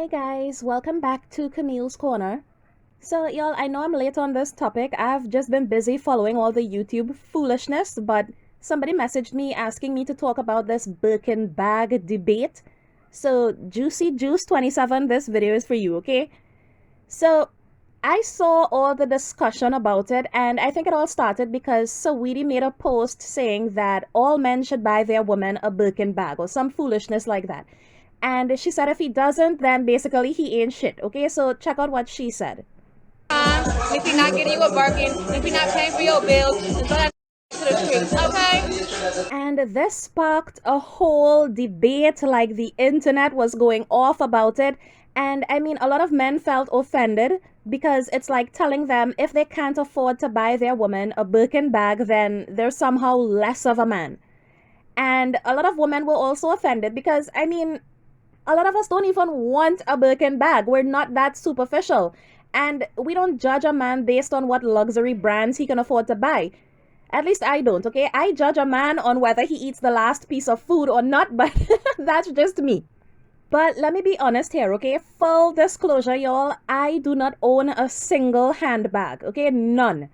Hey guys, welcome back to Camille's Corner. So, y'all, I know I'm late on this topic. I've just been busy following all the YouTube foolishness, but somebody messaged me asking me to talk about this Birkin bag debate. So, Juicy Juice 27, this video is for you, okay? So, I saw all the discussion about it, and I think it all started because Saweetie made a post saying that all men should buy their woman a Birkin bag or some foolishness like that. And she said if he doesn't, then basically he ain't shit. Okay, so check out what she said. If he's not getting you a Birkin, if he's not paying for your bills, then throw that to the streets, okay? And this sparked a whole debate, like the internet was going off about it. And I mean, a lot of men felt offended because it's like telling them if they can't afford to buy their woman a Birkin bag, then they're somehow less of a man. And a lot of women were also offended because, I mean, a lot of us don't even want a Birkin bag. We're not that superficial. And we don't judge a man based on what luxury brands he can afford to buy. At least I don't, okay? I judge a man on whether he eats the last piece of food or not, but that's just me. But let me be honest here, okay? Full disclosure, y'all, I do not own a single handbag, okay? None.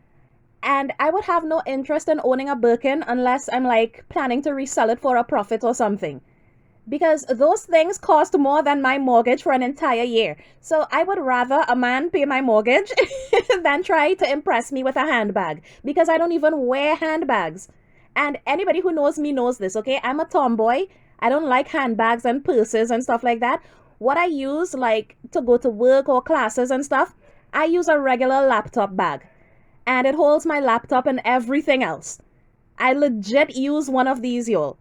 And I would have no interest in owning a Birkin unless I'm like planning to resell it for a profit or something. Because those things cost more than my mortgage for an entire year. So I would rather a man pay my mortgage than try to impress me with a handbag. Because I don't even wear handbags. And anybody who knows me knows this, okay? I'm a tomboy. I don't like handbags and purses and stuff like that. What I use, like, to go to work or classes and stuff, I use a regular laptop bag. And it holds my laptop and everything else. I legit use one of these, y'all.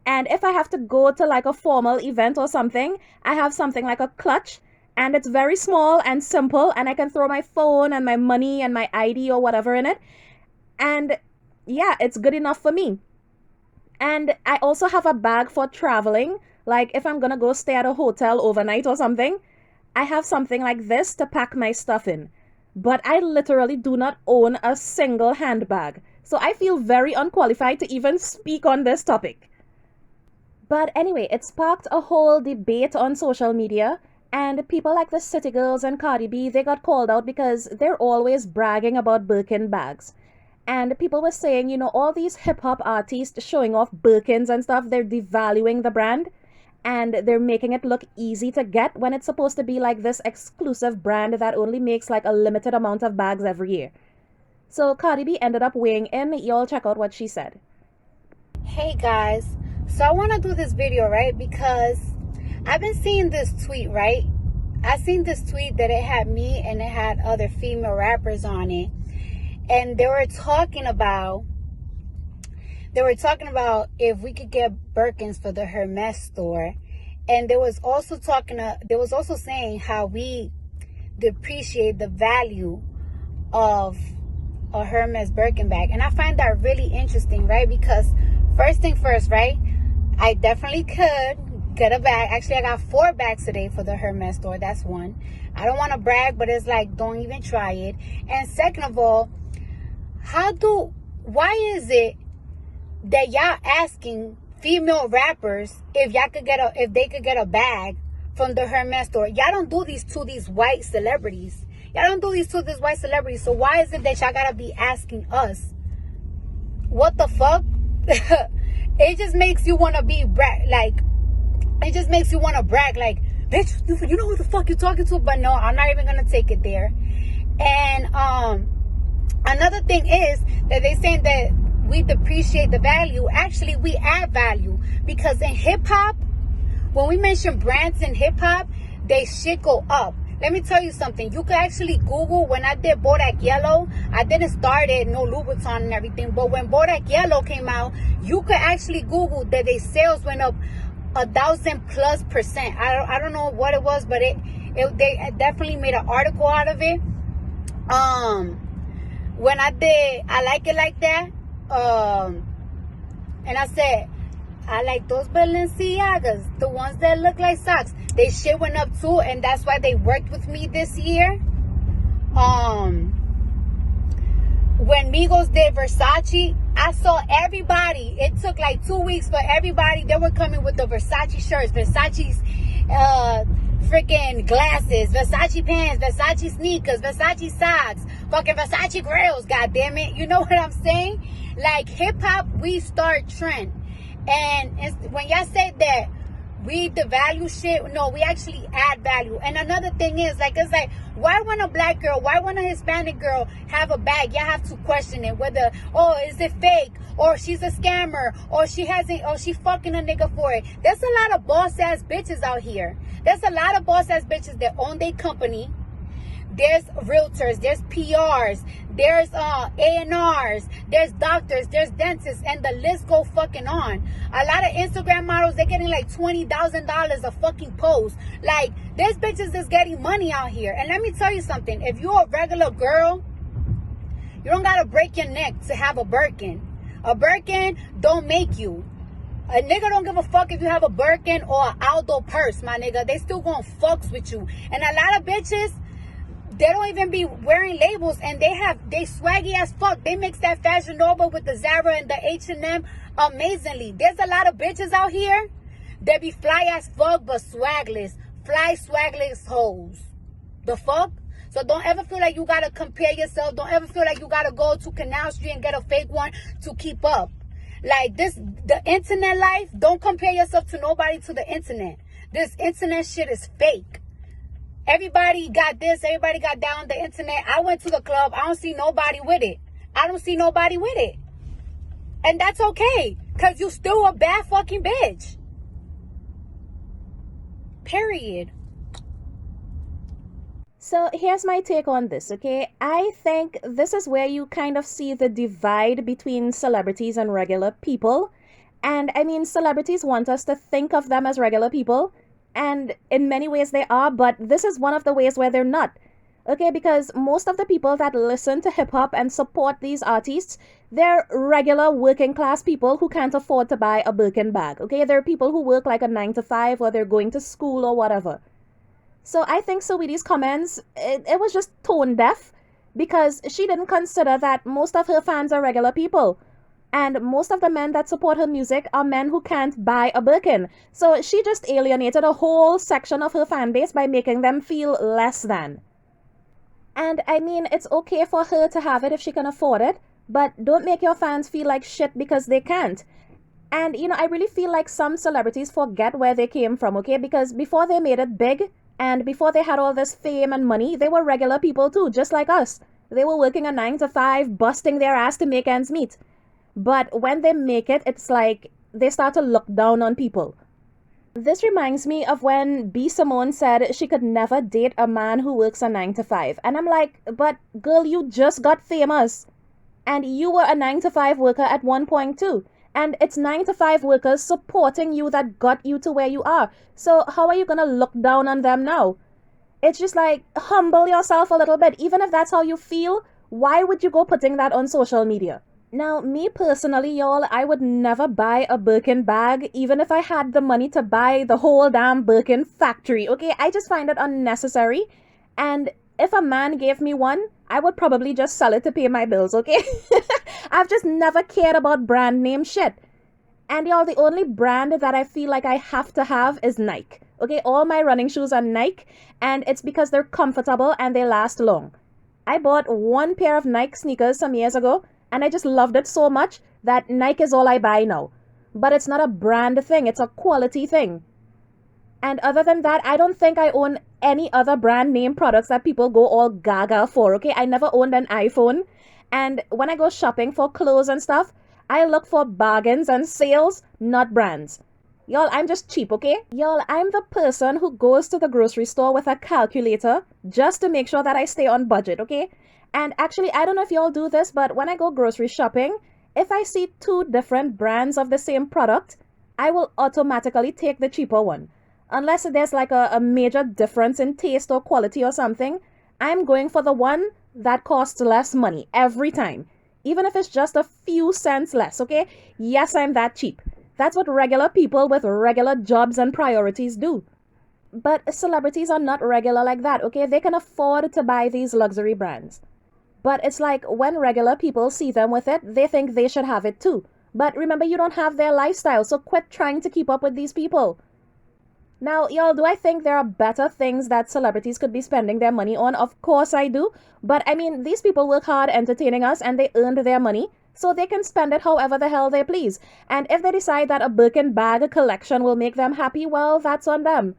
And if I have to go to like a formal event or something, I have something like a clutch, and it's very small and simple, and I can throw my phone and my money and my ID or whatever in it. And yeah, it's good enough for me. And I also have a bag for traveling. Like if I'm gonna go stay at a hotel overnight or something, I have something like this to pack my stuff in. But I literally do not own a single handbag. So I feel very unqualified to even speak on this topic. But anyway, it sparked a whole debate on social media, and people like the City Girls and Cardi B, they got called out because they're always bragging about Birkin bags. And people were saying, you know, all these hip-hop artists showing off Birkins and stuff, they're devaluing the brand, and they're making it look easy to get when it's supposed to be like this exclusive brand that only makes like a limited amount of bags every year. So Cardi B ended up weighing in. Y'all check out what she said. Hey guys, so I want to do this video, right? Because I've been seeing this tweet, right? I seen this tweet that it had me and it had other female rappers on it. And they were talking about if we could get Birkins for the Hermes store. And there was also saying how we depreciate the value of a Hermes Birkin bag. And I find that really interesting, right? Because first thing first, right? I definitely could get a bag. Actually, I got 4 bags today for the Hermes store. That's one. I don't want to brag, but it's like, don't even try it. And second of all, why is it that y'all asking female rappers if they could get a bag from the Hermes store? Y'all don't do these to these white celebrities. So why is it that y'all gotta be asking us? What the fuck? It just makes you want to brag, like, bitch, you know who the fuck you're talking to? But no, I'm not even gonna take it there. And another thing is that they saying that we depreciate the value. Actually, we add value, because in hip hop, when we mention brands in hip hop, they shit go up. Let me tell you something. You could actually Google, when I did Bodak Yellow, I didn't start it, no Louboutin and everything. But when Bodak Yellow came out, you could actually Google that their sales went up 1,000+%. I don't know what it was, but they definitely made an article out of it. When I did I Like It Like That, and I said, I like those Balenciagas, the ones that look like socks. They shit went up too, and that's why they worked with me this year. When Migos did Versace, I saw everybody. It took like 2 weeks for everybody. They were coming with the Versace shirts, Versace's freaking glasses, Versace pants, Versace sneakers, Versace socks, fucking Versace grills, goddamn it. You know what I'm saying? Like, hip-hop, we start trend. And when y'all say that we devalue shit, no, we actually add value. And another thing is, like, it's like, why when a black girl, why when a Hispanic girl have a bag, y'all have to question it, whether, oh, is it fake, or she's a scammer, or she hasn't, or she fucking a nigga for it. There's a lot of boss ass bitches out here. There's a lot of boss ass bitches that own their company. There's realtors, there's PRs, there's A&Rs, there's doctors, there's dentists, and the list go fucking on. A lot of Instagram models, they're getting like $20,000 a fucking post. Like, there's bitches that's getting money out here. And let me tell you something. If you're a regular girl, you don't gotta break your neck to have a Birkin. A Birkin don't make you. A nigga don't give a fuck if you have a Birkin or an Aldo purse, my nigga. They still gonna fucks with you. And a lot of bitches, they don't even be wearing labels, and they swaggy as fuck. They mix that Fashion Nova with the Zara and the H&M amazingly. There's a lot of bitches out here that be fly as fuck but swagless. Fly swagless hoes. The fuck? So don't ever feel like you gotta compare yourself. Don't ever feel like you gotta go to Canal Street and get a fake one to keep up. Like this, the internet life, don't compare yourself to nobody to the internet. This internet shit is fake. Everybody got this, everybody got that on the internet. I went to the club, I don't see nobody with it. I don't see nobody with it. And that's okay, because you still a bad fucking bitch. Period. So here's my take on this, okay? I think this is where you kind of see the divide between celebrities and regular people. And I mean, celebrities want us to think of them as regular people. And in many ways they are, but this is one of the ways where they're not. Okay, because most of the people that listen to hip hop and support these artists, they're regular working class people who can't afford to buy a Birkin bag. Okay, they're people who work like a 9 to 5, or they're going to school or whatever. So I think Saweetie's comments, it was just tone deaf, because she didn't consider that most of her fans are regular people. And most of the men that support her music are men who can't buy a Birkin. So she just alienated a whole section of her fan base by making them feel less than. And I mean, it's okay for her to have it if she can afford it, but don't make your fans feel like shit because they can't. And, you know, I really feel like some celebrities forget where they came from, okay? Because before they made it big, and before they had all this fame and money, they were regular people too, just like us. They were working a 9 to 5, busting their ass to make ends meet. But when they make it, it's like they start to look down on people. This reminds me of when B. Simone said she could never date a man who works a 9 to 5. And I'm like, but girl, you just got famous. And you were a 9 to 5 worker at one point too. And it's 9 to 5 workers supporting you that got you to where you are. So how are you going to look down on them now? It's just like, humble yourself a little bit. Even if that's how you feel, why would you go putting that on social media? Now, me personally, y'all, I would never buy a Birkin bag, even if I had the money to buy the whole damn Birkin factory, okay? I just find it unnecessary. And if a man gave me one, I would probably just sell it to pay my bills, okay? I've just never cared about brand name shit. And y'all, the only brand that I feel like I have to have is Nike. Okay, all my running shoes are Nike, and it's because they're comfortable and they last long. I bought one pair of Nike sneakers some years ago, and I just loved it so much that Nike is all I buy now. But it's not a brand thing, it's a quality thing. And other than that, I don't think I own any other brand name products that people go all gaga for, okay? I never owned an iPhone. And when I go shopping for clothes and stuff, I look for bargains and sales, not brands. Y'all, I'm just cheap, okay? Y'all, I'm the person who goes to the grocery store with a calculator just to make sure that I stay on budget, okay? And actually, I don't know if y'all do this, but when I go grocery shopping, if I see 2 different brands of the same product, I will automatically take the cheaper one. Unless there's like a major difference in taste or quality or something, I'm going for the one that costs less money every time. Even if it's just a few cents less, okay? Yes, I'm that cheap. That's what regular people with regular jobs and priorities do. But celebrities are not regular like that, okay? They can afford to buy these luxury brands. But it's like when regular people see them with it, they think they should have it too. But remember, you don't have their lifestyle, so quit trying to keep up with these people. Now, y'all, do I think there are better things that celebrities could be spending their money on? Of course I do. But I mean, these people work hard entertaining us and they earned their money, so they can spend it however the hell they please. And if they decide that a Birkin bag collection will make them happy, well, that's on them.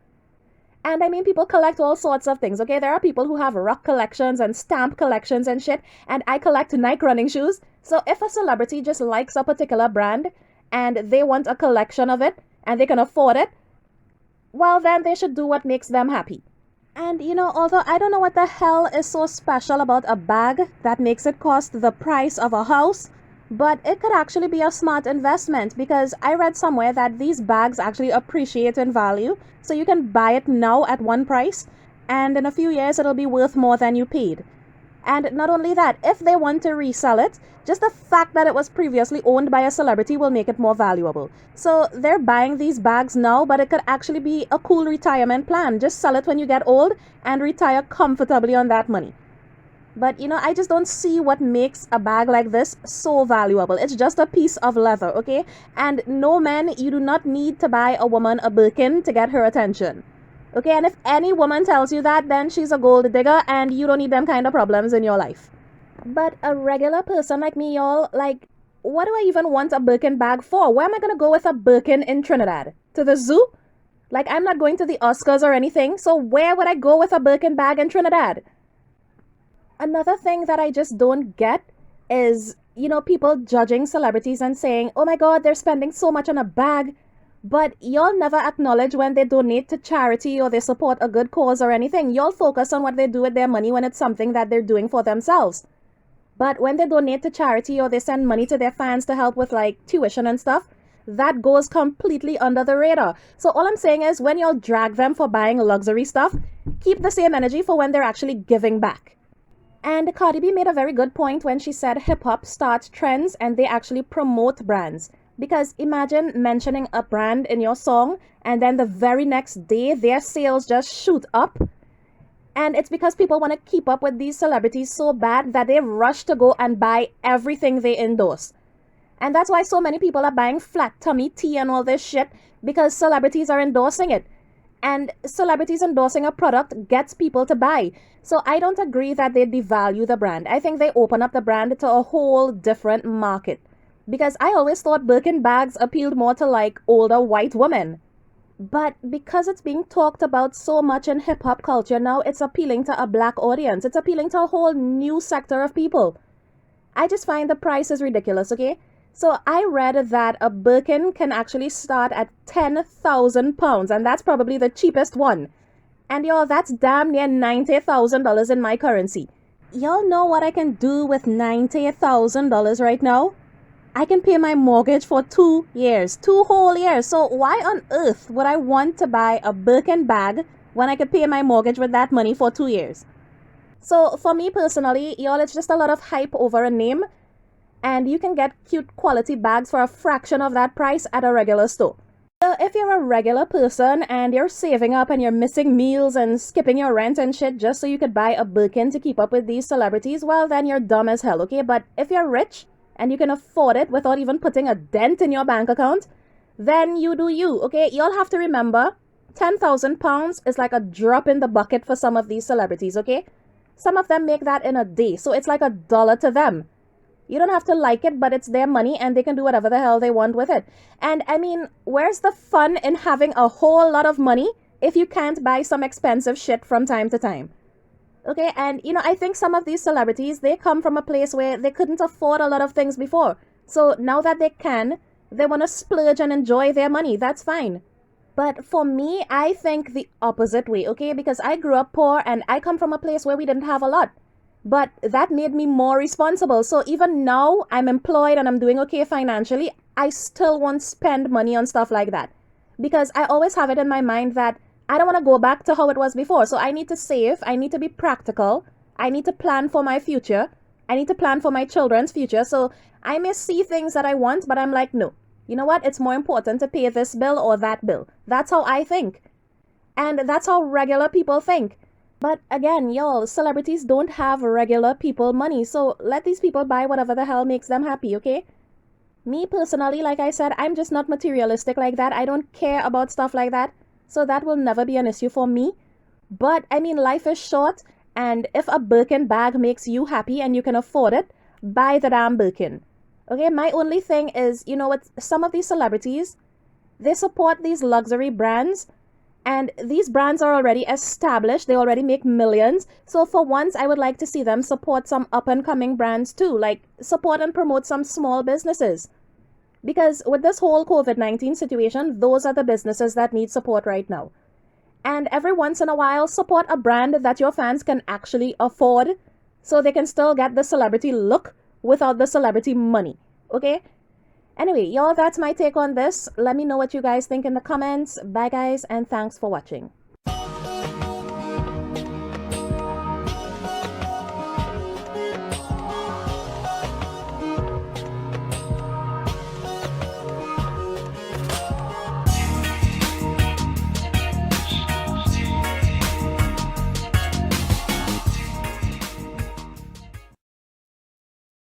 And I mean, people collect all sorts of things, okay? There are people who have rock collections and stamp collections and shit, and I collect Nike running shoes. So if a celebrity just likes a particular brand and they want a collection of it and they can afford it, well, then they should do what makes them happy. And although I don't know what the hell is so special about a bag that makes it cost the price of a house, but it could actually be a smart investment because I read somewhere that these bags actually appreciate in value. So you can buy it now at one price, and in a few years it'll be worth more than you paid. And not only that, if they want to resell it, just the fact that it was previously owned by a celebrity will make it more valuable. So they're buying these bags now, but it could actually be a cool retirement plan. Just sell it when you get old and retire comfortably on that money. But I just don't see what makes a bag like this so valuable. It's just a piece of leather, okay? And no, men, you do not need to buy a woman a Birkin to get her attention. Okay, and if any woman tells you that, then she's a gold digger and you don't need them kind of problems in your life. But a regular person like me, y'all, like, what do I even want a Birkin bag for? Where am I gonna go with a Birkin in Trinidad? To the zoo? Like, I'm not going to the Oscars or anything, so where would I go with a Birkin bag in Trinidad? Another thing that I just don't get is, people judging celebrities and saying, oh my god, they're spending so much on a bag. But y'all never acknowledge when they donate to charity or they support a good cause or anything. Y'all focus on what they do with their money when it's something that they're doing for themselves. But when they donate to charity or they send money to their fans to help with like tuition and stuff, that goes completely under the radar. So all I'm saying is when y'all drag them for buying luxury stuff, keep the same energy for when they're actually giving back. And Cardi B made a very good point when she said hip hop starts trends and they actually promote brands. Because imagine mentioning a brand in your song and then the very next day their sales just shoot up. And it's because people want to keep up with these celebrities so bad that they rush to go and buy everything they endorse. And that's why so many people are buying flat tummy tea and all this shit because celebrities are endorsing it. And celebrities endorsing a product gets people to buy. So I don't agree that they devalue the brand. I think they open up the brand to a whole different market. Because I always thought Birkin bags appealed more to like older white women. But because it's being talked about so much in hip hop culture now, it's appealing to a black audience. It's appealing to a whole new sector of people. I just find the price is ridiculous, okay? So I read that a Birkin can actually start at £10,000, and that's probably the cheapest one. And y'all, that's damn near $90,000 in my currency. Y'all know what I can do with $90,000 right now? I can pay my mortgage for 2 years, 2 whole years. So why on earth would I want to buy a Birkin bag when I could pay my mortgage with that money for 2 years? So for me personally, y'all, it's just a lot of hype over a name. And you can get cute quality bags for a fraction of that price at a regular store. So if you're a regular person and you're saving up and you're missing meals and skipping your rent and shit just so you could buy a Birkin to keep up with these celebrities, well, then you're dumb as hell, okay? But if you're rich and you can afford it without even putting a dent in your bank account, then you do you, okay? You'll have to remember, £10,000 is like a drop in the bucket for some of these celebrities, okay? Some of them make that in a day, so it's like $1 to them. You don't have to like it, but it's their money and they can do whatever the hell they want with it. And I mean, where's the fun in having a whole lot of money if you can't buy some expensive shit from time to time? Okay, and I think some of these celebrities, they come from a place where they couldn't afford a lot of things before. So now that they can, they want to splurge and enjoy their money. That's fine. But for me, I think the opposite way, okay? Because I grew up poor and I come from a place where we didn't have a lot. But that made me more responsible. So even now I'm employed and I'm doing okay financially, I still won't spend money on stuff like that. Because I always have it in my mind that I don't want to go back to how it was before. So I need to save. I need to be practical. I need to plan for my future. I need to plan for my children's future. So I may see things that I want, but I'm like, no. You know what? It's more important to pay this bill or that bill. That's how I think. And that's how regular people think. But again, y'all, celebrities don't have regular people money. So let these people buy whatever the hell makes them happy, okay? Me personally, like I said, I'm just not materialistic like that. I don't care about stuff like that. So that will never be an issue for me. But I mean, life is short, and if a Birkin bag makes you happy and you can afford it, buy the damn Birkin. Okay, my only thing is, with some of these celebrities, they support these luxury brands, and these brands are already established. They already make millions. So for once, I would like to see them support some up and coming brands too, like support and promote some small businesses. Because with this whole COVID-19 situation, those are the businesses that need support right now. And every once in a while, support a brand that your fans can actually afford so they can still get the celebrity look without the celebrity money. Okay? Anyway, y'all, that's my take on this. Let me know what you guys think in the comments. Bye, guys, and thanks for watching.